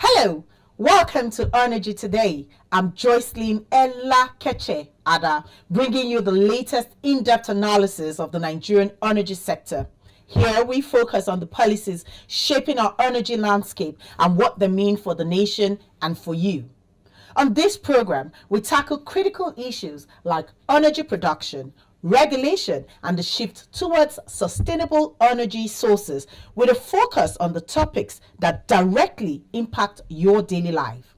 Hello, welcome to Energy Today. I'm Joycelyn Ella Keche Ada, bringing you the latest in-depth analysis of the Nigerian energy sector. Here we focus on the policies shaping our energy landscape and what they mean for the nation and for you. On this program, we tackle critical issues like energy production, regulation, and the shift towards sustainable energy sources with a focus on the topics that directly impact your daily life.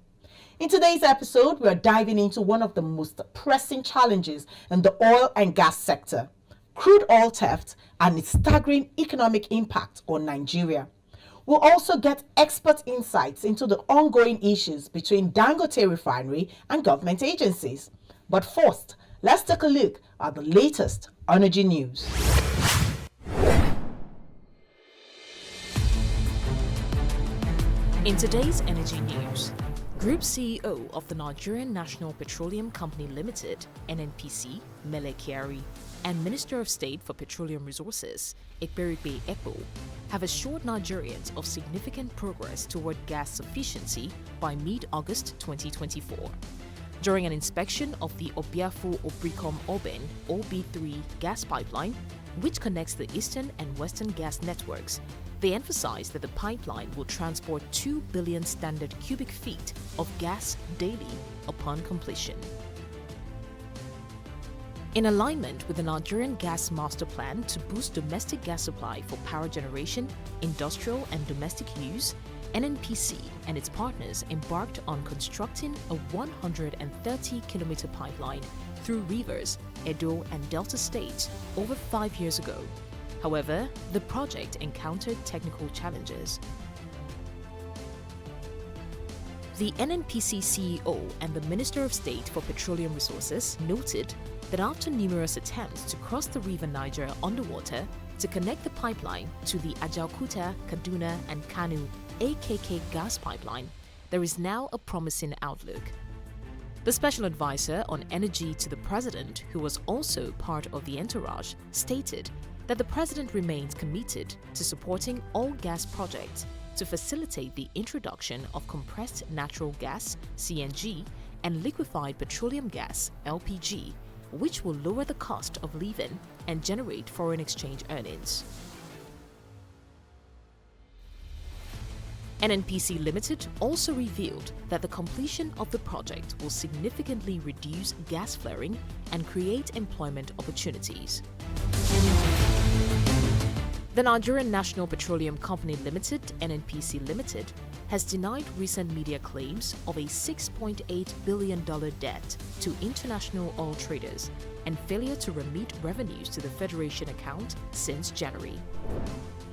In today's episode, we are diving into one of the most pressing challenges in the oil and gas sector, crude oil theft and its staggering economic impact on Nigeria. We'll also get expert insights into the ongoing issues between Dangote refinery and government agencies. But first, let's take a look at the latest energy news. In today's energy news, Group CEO of the Nigerian National Petroleum Company Limited, NNPC, Mele Kyari, and Minister of State for Petroleum Resources, Ekberigbe Ekpo, have assured Nigerians of significant progress toward gas sufficiency by mid-August 2024. During an inspection of the Obiafo-Obricom-Oben OB3 gas pipeline, which connects the eastern and western gas networks, they emphasized that the pipeline will transport 2 billion standard cubic feet of gas daily upon completion. In alignment with the Nigerian Gas Master Plan to boost domestic gas supply for power generation, industrial and domestic use, NNPC and its partners embarked on constructing a 130-kilometer pipeline through Rivers, Edo and Delta states over 5 years ago. However, the project encountered technical challenges. The NNPC CEO and the Minister of State for Petroleum Resources noted that after numerous attempts to cross the River Niger underwater to connect the pipeline to the Ajaokuta, Kaduna and Kanu AKK gas pipeline, there is now a promising outlook. The Special Advisor on Energy to the President, who was also part of the entourage, stated that the President remains committed to supporting all gas projects to facilitate the introduction of compressed natural gas, CNG, and liquefied petroleum gas, LPG, which will lower the cost of living and generate foreign exchange earnings. NNPC Limited also revealed that the completion of the project will significantly reduce gas flaring and create employment opportunities. The Nigerian National Petroleum Company Limited, NNPC Limited, has denied recent media claims of a $6.8 billion debt to international oil traders and failure to remit revenues to the Federation account since January.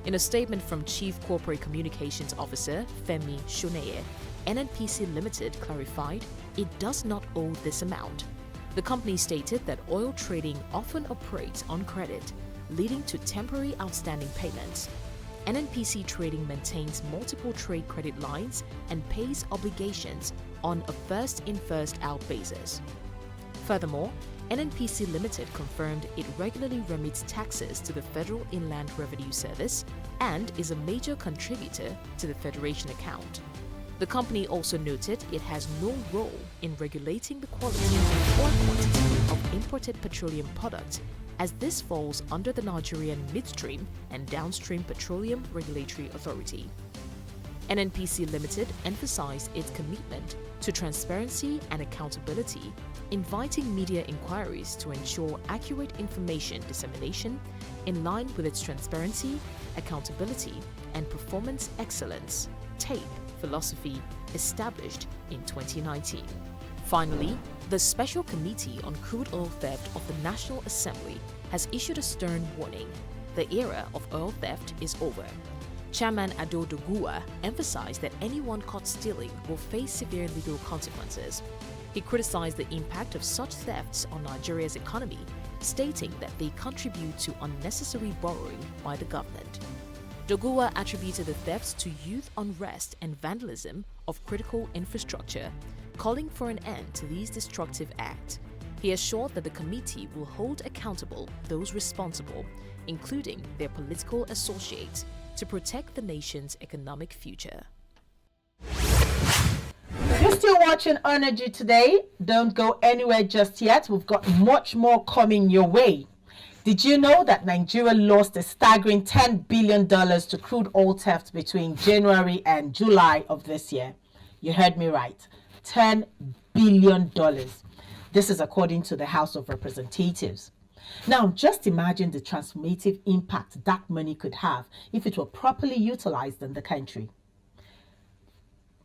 In a statement from Chief Corporate Communications Officer Femi Shoneye, NNPC Limited clarified it does not owe this amount. The company stated that oil trading often operates on credit, leading to temporary outstanding payments. NNPC Trading maintains multiple trade credit lines and pays obligations on a first-in, first-out basis. Furthermore, NNPC Limited confirmed it regularly remits taxes to the Federal Inland Revenue Service and is a major contributor to the Federation account. The company also noted it has no role in regulating the quality or quantity of imported petroleum products, as this falls under the Nigerian Midstream and Downstream Petroleum Regulatory Authority. NNPC Limited emphasized its commitment to transparency and accountability, inviting media inquiries to ensure accurate information dissemination in line with its transparency, accountability, and performance excellence (TAPE) philosophy established in 2019. Finally, the Special Committee on Crude Oil Theft of the National Assembly has issued a stern warning. The era of oil theft is over. Chairman Ado Doguwa emphasized that anyone caught stealing will face severe legal consequences. He criticized the impact of such thefts on Nigeria's economy, stating that they contribute to unnecessary borrowing by the government. Doguwa attributed the thefts to youth unrest and vandalism of critical infrastructure, calling for an end to these destructive acts. He assured that the committee will hold accountable those responsible, including their political associates, to protect the nation's economic future. watching Energy Today. Don't go anywhere just yet. We've got much more coming your way. Did you know that Nigeria lost a staggering $10 billion to crude oil theft between January and July of this year? You heard me right. $10 billion. This is according to the House of Representatives. Now, just imagine the transformative impact that money could have if it were properly utilized in the country.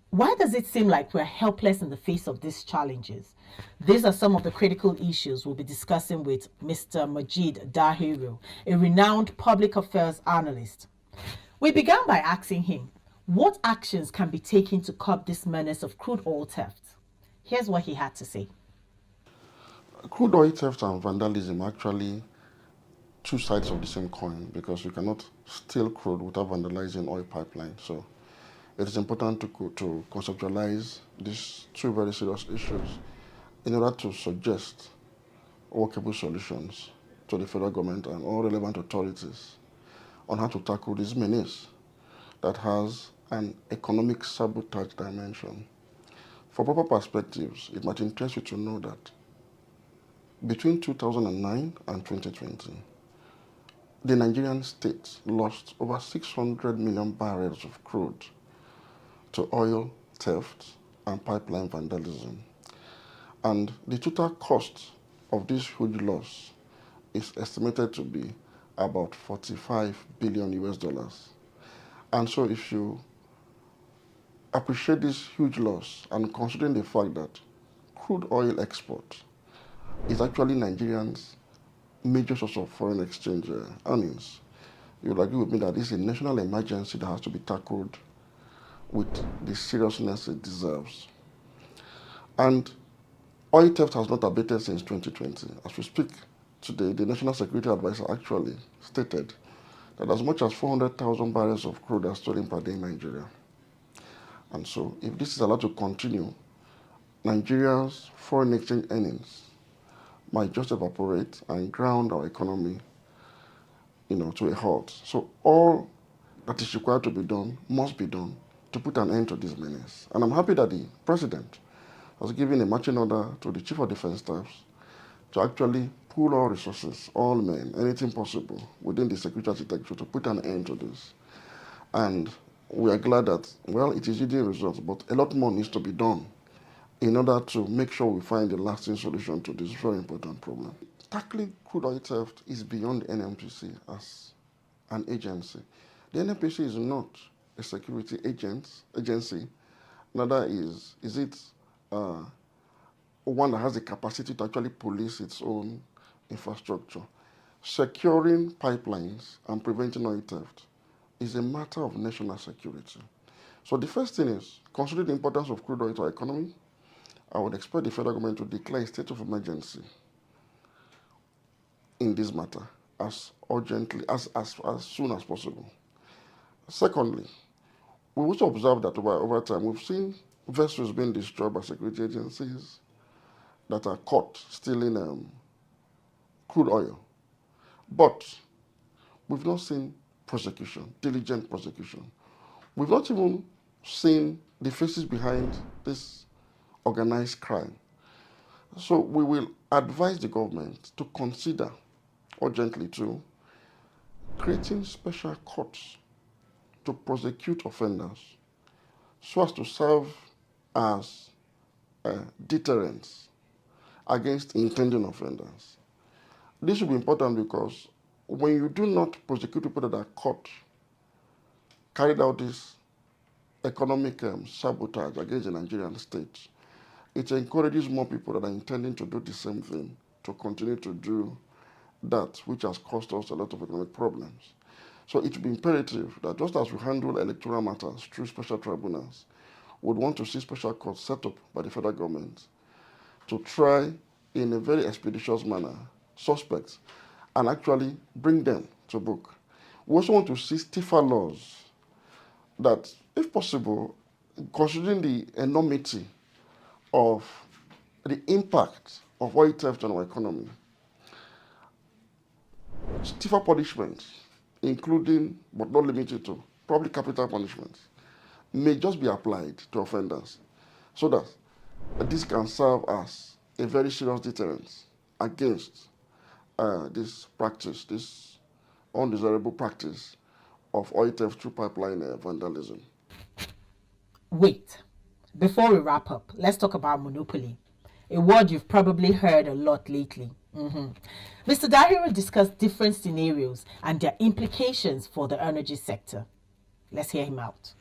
Why does it seem like we're helpless in the face of these challenges? These are some of the critical issues we'll be discussing with Mr. Majid Dahiru, a renowned public affairs analyst. We began by asking him, what actions can be taken to curb this menace of crude oil theft? Here's what he had to say. Crude oil theft and vandalism are actually two sides of the same coin, because you cannot steal crude without vandalizing oil pipelines. So it is important to conceptualize these two very serious issues in order to suggest workable solutions to the federal government and all relevant authorities on how to tackle this menace that has an economic sabotage dimension. For proper perspectives, it might interest you to know that between 2009 and 2020, the Nigerian state lost over 600 million barrels of crude to oil theft and pipeline vandalism. And the total cost of this huge loss is estimated to be about 45 billion US dollars. And so if you appreciate this huge loss and considering the fact that crude oil export is actually Nigerians' major source of foreign exchange earnings, you'll agree with me that this is a national emergency that has to be tackled with the seriousness it deserves. And oil theft has not abated since 2020. As we speak today, the National Security Advisor actually stated that as much as 400,000 barrels of crude are stolen per day in Nigeria. And so if this is allowed to continue, Nigeria's foreign exchange earnings might just evaporate and ground our economy, to a halt. So all that is required to be done must be done to put an end to this menace. And I'm happy that the President has given a marching order to the Chief of Defense Staffs to actually pool all resources, all men, anything possible within the security architecture to put an end to this. And we are glad that, it is yielding results, but a lot more needs to be done in order to make sure we find a lasting solution to this very important problem. Tackling crude oil theft is beyond NNPC as an agency. The NNPC is not a security agency, neither is it one that has the capacity to actually police its own infrastructure. Securing pipelines and preventing oil theft is a matter of national security. So the first thing is, considering the importance of crude oil to our economy, I would expect the federal government to declare a state of emergency in this matter as urgently, as soon as possible. Secondly, we also observe that over time, we've seen vessels being destroyed by security agencies that are caught stealing crude oil. But we've not seen prosecution, diligent prosecution. We've not even seen the faces behind this organized crime. So we will advise the government to consider urgently to creating special courts to prosecute offenders so as to serve as deterrents against intending offenders. This will be important because when you do not prosecute people that are caught, carried out this economic sabotage against the Nigerian state, it encourages more people that are intending to do the same thing to continue to do that which has caused us a lot of economic problems. So it would be imperative that just as we handle electoral matters through special tribunals, we would want to see special courts set up by the federal government to try in a very expeditious manner suspects and actually bring them to book. We also want to see stiffer laws that, if possible, considering the enormity of the impact of oil theft on our economy, stiffer punishments, including but not limited to probably capital punishments, may just be applied to offenders so that This can serve as a very serious deterrent against this practice, this undesirable practice of oil theft through pipeline vandalism. Wait, before we wrap up, let's talk about monopoly, a word you've probably heard a lot lately. Mr. Dahiru discussed different scenarios and their implications for the energy sector. Let's hear him out.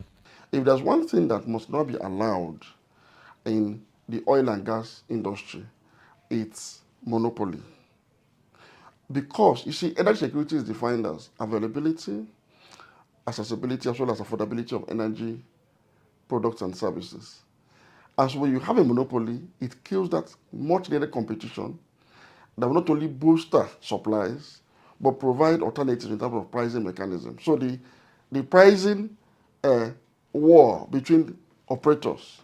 If there's one thing that must not be allowed in the oil and gas industry, it's monopoly. Because, you see, energy security is defined as availability, accessibility, as well as affordability of energy products and services. And so when you have a monopoly, it kills that much needed competition that will not only bolster supplies, but provide alternatives in terms of pricing mechanism. So the pricing war between operators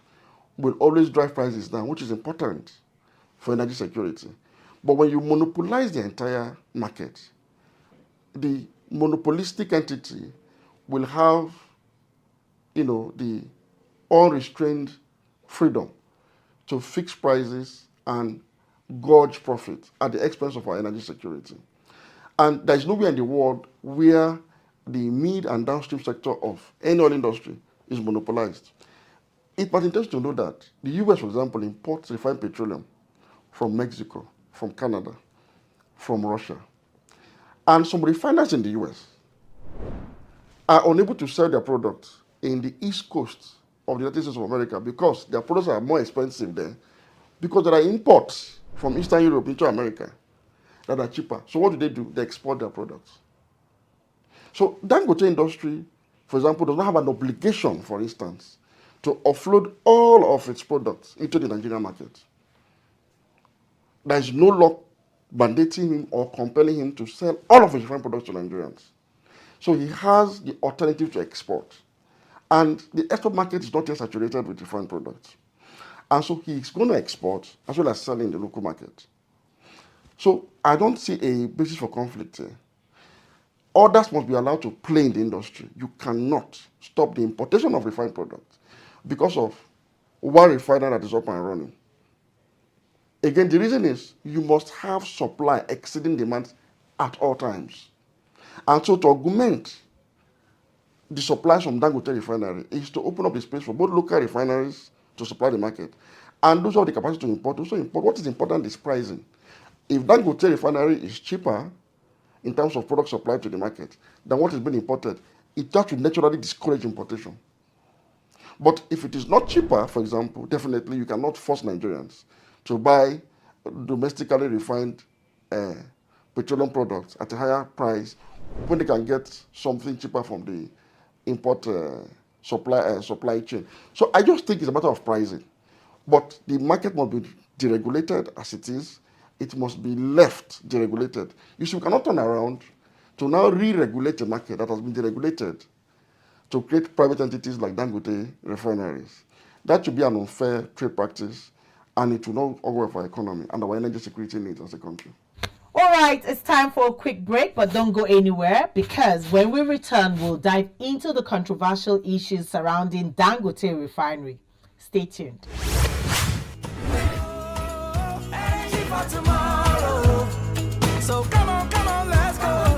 will always drive prices down, which is important for energy security. But when you monopolize the entire market, the monopolistic entity will have, the unrestrained freedom to fix prices and gorge profit at the expense of our energy security. And there's nowhere in the world where the mid and downstream sector of any oil industry is monopolized. It might interest to know that the US, for example, imports refined petroleum from Mexico, from Canada, from Russia. And some refiners in the US are unable to sell their products in the East Coast of the United States of America because their products are more expensive there, because there are imports from Eastern Europe into America that are cheaper. So what do? They export their products. So Dangote industry, for example, does not have an obligation, for instance, to offload all of its products into the Nigerian market. There is no law mandating him or compelling him to sell all of his refined products to Nigerians. So he has the alternative to export. And the export market is not yet saturated with refined products. And so he's going to export as well as sell in the local market. So I don't see a basis for conflict here. Others must be allowed to play in the industry. You cannot stop the importation of refined products because of one refiner that is up and running. Again, the reason is you must have supply exceeding demand at all times. And so to augment the supplies from Dangote refinery is to open up the space for both local refineries to supply the market and those who have the capacity to import. Also import. What is important is pricing. If Dangote refinery is cheaper in terms of product supply to the market than what is being imported, it that will naturally discourage importation. But if it is not cheaper, for example, definitely you cannot force Nigerians to buy domestically refined petroleum products at a higher price when they can get something cheaper from the import supply chain. So I just think it's a matter of pricing. But the market must be deregulated as it is. It must be left deregulated. You see, we cannot turn around to now re-regulate a market that has been deregulated to create private entities like Dangote refineries. That should be an unfair trade practice, and it will not augur well for our economy and our energy security needs as a country. All right, it's time for a quick break, but don't go anywhere because when we return, we'll dive into the controversial issues surrounding Dangote refinery. Stay tuned. So come on, let's go.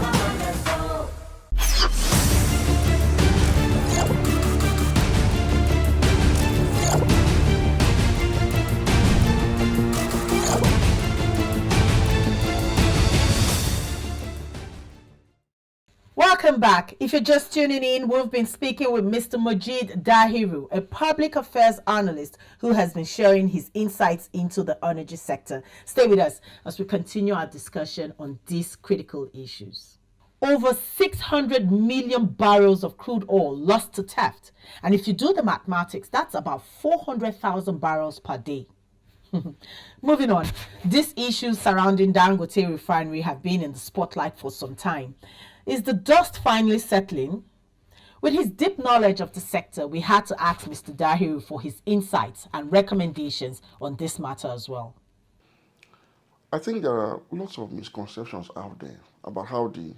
Welcome back. If you're just tuning in, we've been speaking with Mr. Majid Dahiru, a public affairs analyst who has been sharing his insights into the energy sector. Stay with us as we continue our discussion on these critical issues. Over 600 million barrels of crude oil lost to theft. And if you do the mathematics, that's about 400,000 barrels per day. Moving on, these issues surrounding Dangote refinery have been in the spotlight for some time. Is the dust finally settling? With his deep knowledge of the sector, we had to ask Mr. Dahiru for his insights and recommendations on this matter as well. I think there are lots of misconceptions out there about how the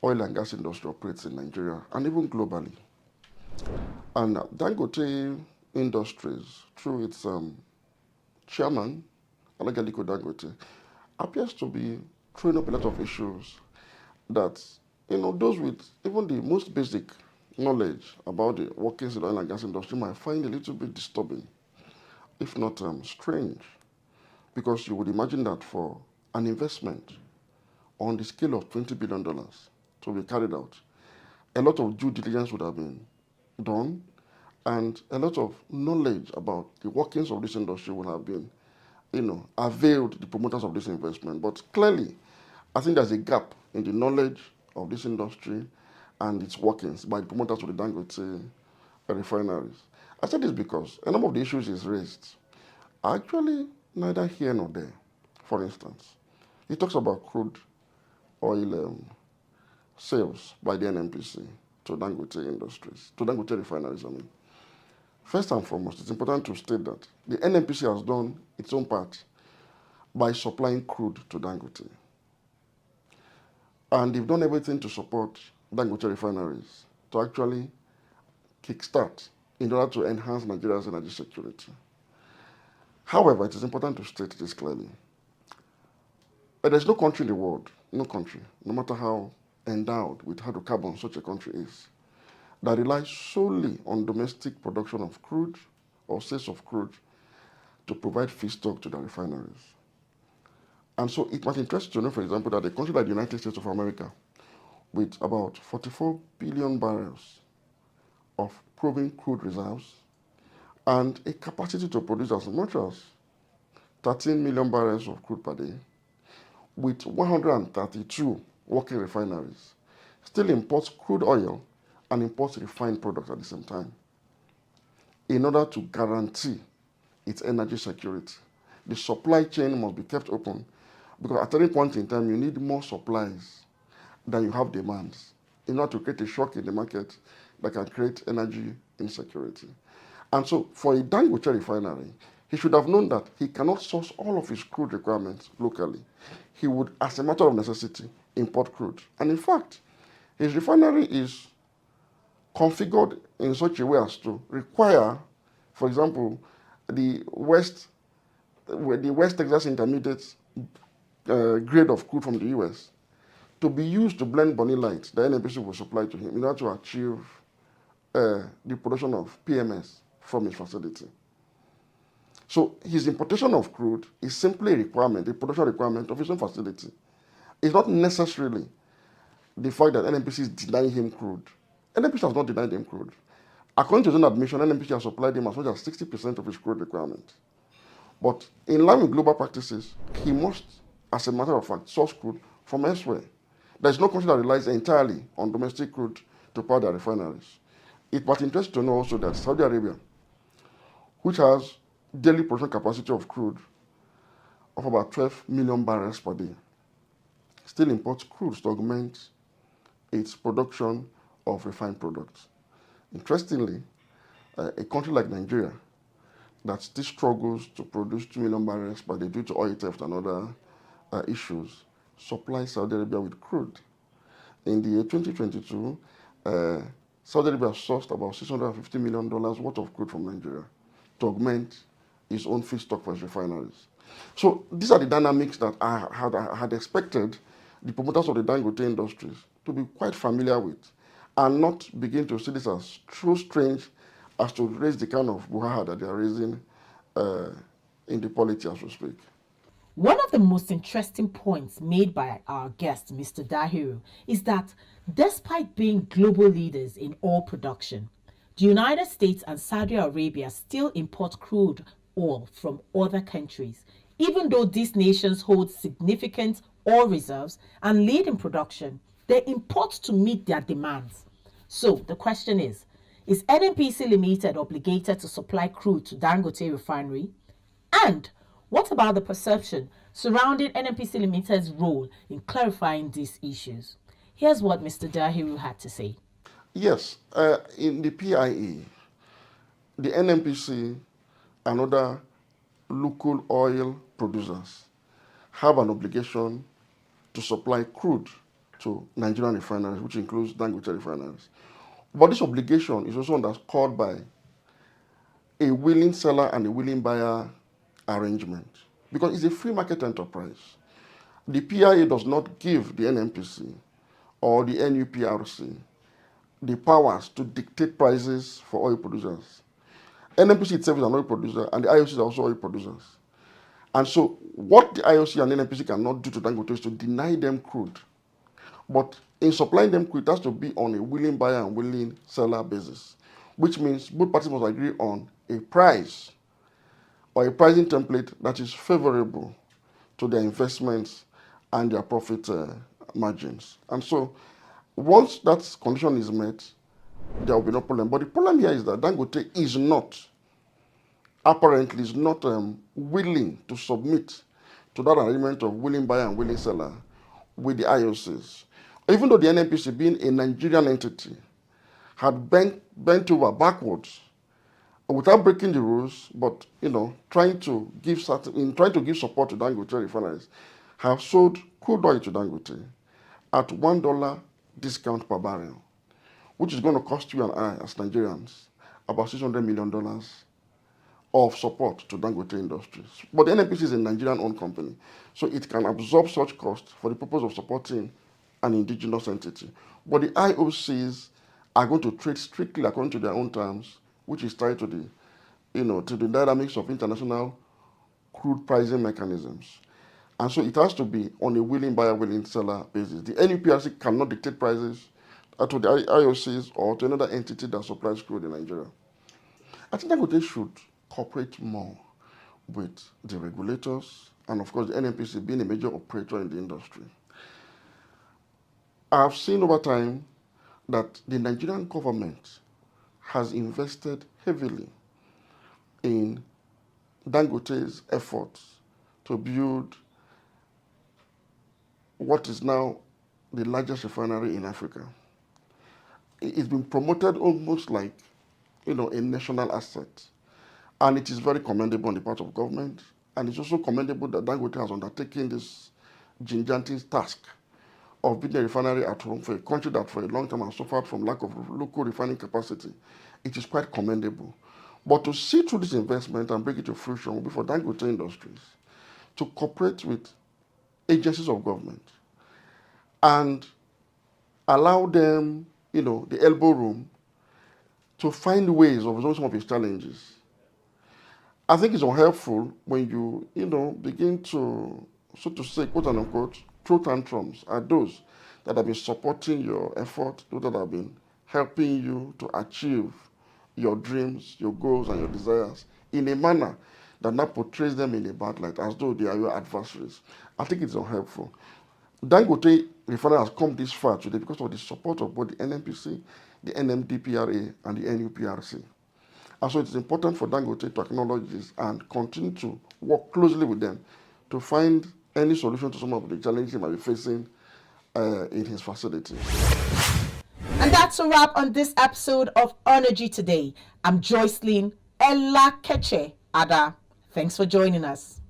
oil and gas industry operates in Nigeria and even globally. And Dangote Industries, through its chairman, Alagadiko Dangote, appears to be throwing up a lot of issues that, those with even the most basic knowledge about the workings of the oil and gas industry might find a little bit disturbing, if not strange, because you would imagine that for an investment on the scale of $20 billion to be carried out, a lot of due diligence would have been done, and a lot of knowledge about the workings of this industry would have been, availed the promoters of this investment. But clearly, I think there's a gap in the knowledge of this industry and its workings by the promoters of the Dangote refineries. I said this because a number of the issues is raised are actually neither here nor there. For instance, he talks about crude oil sales by the NNPC to Dangote industries, to Dangote refineries, I mean. First and foremost, it's important to state that the NNPC has done its own part by supplying crude to Dangote. And they've done everything to support Dangote refineries to actually kickstart in order to enhance Nigeria's energy security. However, it is important to state this clearly. There's no country in the world, no country, no matter how endowed with hydrocarbons such a country is, that relies solely on domestic production of crude or sales of crude to provide feedstock to the refineries. And so it might interest you to know, for example, that a country like the United States of America, with about 44 billion barrels of proven crude reserves and a capacity to produce as much as 13 million barrels of crude per day, with 132 working refineries, still imports crude oil and imports refined products at the same time in order to guarantee its energy security. The supply chain must be kept open because at any point in time you need more supplies than you have demands in order to create a shock in the market that can create energy insecurity. And so for a Dangote refinery, he should have known that he cannot source all of his crude requirements locally. He would, as a matter of necessity, import crude. And in fact, his refinery is configured in such a way as to require, for example, the West Texas Intermediate grade of crude from the US to be used to blend Bonny Light, the NNPC will supply to him in order to achieve the production of PMS from his facility. So his importation of crude is simply a requirement, a production requirement of his own facility. It's not necessarily the fact that NNPC is denying him crude. NNPC has not denied him crude. According to his own admission, NNPC has supplied him as much as 60% of his crude requirement. But in line with global practices, he must, as a matter of fact, source crude from elsewhere. There's no country that relies entirely on domestic crude to power their refineries. It might interest to know also that Saudi Arabia, which has daily production capacity of crude of about 12 million barrels per day, still imports crude to augment its production of refined products. Interestingly, a country like Nigeria that still struggles to produce 2 million barrels per day due to oil theft and other issues supplies Saudi Arabia with crude. In the year 2022, Saudi Arabia sourced about $650 million worth of crude from Nigeria to augment its own feedstock for its refineries. So these are the dynamics that I had expected the promoters of the Dangote industries to be quite familiar with and not begin to see this as so strange as to raise the kind of brouhaha that they are raising in the polity as we speak. One of the most interesting points made by our guest, Mr. Dahiru, is that despite being global leaders in oil production, the United States and Saudi Arabia still import crude oil from other countries, even though these nations hold significant oil reserves and lead in production. They import to meet their demands. So the question is NNPC Limited obligated to supply crude to Dangote refinery? And what about the perception surrounding NNPC Limited's role in clarifying these issues? Here's what Mr. Dahiru had to say. Yes, in the PIE, the NNPC and other local oil producers have an obligation to supply crude to Nigerian refineries, which includes Dangote refineries. But this obligation is also underscored by a willing seller and a willing buyer arrangement because it's a free market enterprise. The PIA does not give the NNPC or the NUPRC the powers to dictate prices for oil producers. NNPC itself is an oil producer, and the IOCs are also oil producers. And so, what the IOC and NNPC cannot do to Dangote is to deny them crude. But in supplying them crude, it has to be on a willing buyer and willing seller basis, which means both parties must agree on a price or a pricing template that is favorable to their investments and their profit margins. And so, once that condition is met, there will be no problem. But the problem here is that Dangote is not, apparently, is not willing to submit to that arrangement of willing buyer and willing seller with the IOCs. Even though the NNPC, being a Nigerian entity, had bent over backwards without breaking the rules, but trying to give support to Dangote refineries, have sold crude oil to Dangote at $1 discount per barrel, which is going to cost you and I, as Nigerians, about $600 million of support to Dangote Industries. But the NNPC is a Nigerian-owned company, so it can absorb such costs for the purpose of supporting an indigenous entity. But the IOCs are going to trade strictly according to their own terms, which is tied to the dynamics of international crude pricing mechanisms. And so it has to be on a willing buyer, willing seller basis. The NUPRC cannot dictate prices to the IOCs or to another entity that supplies crude in Nigeria. I think Dangote should cooperate more with the regulators and, of course, the NNPC being a major operator in the industry. I have seen over time that the Nigerian government has invested heavily in Dangote's efforts to build what is now the largest refinery in Africa. It's been promoted almost like, a national asset. And it is very commendable on the part of government. And it's also commendable that Dangote has undertaken this gigantic task of building a refinery at home for a country that for a long time has suffered from lack of local refining capacity. It is quite commendable. But to see through this investment and bring it to fruition will be for Dangote Industries to cooperate with agencies of government and allow them, the elbow room to find ways of resolving some of its challenges. I think it's unhelpful when you, begin to, so to say, quote unquote, throw tantrums at those that have been supporting your effort, those that have been helping you to achieve your dreams, your goals, and your desires in a manner that now portrays them in a bad light, as though they are your adversaries. I think it's unhelpful. Dangote Refinery has come this far today because of the support of both the NNPC, the NMDPRA, and the NUPRC. And so it's important for Dangote to acknowledge this and continue to work closely with them to find any solution to some of the challenges he might be facing in his facility. And that's a wrap on this episode of Energy Today. I'm Joycelyn Ella Keche Ada. Thanks for joining us.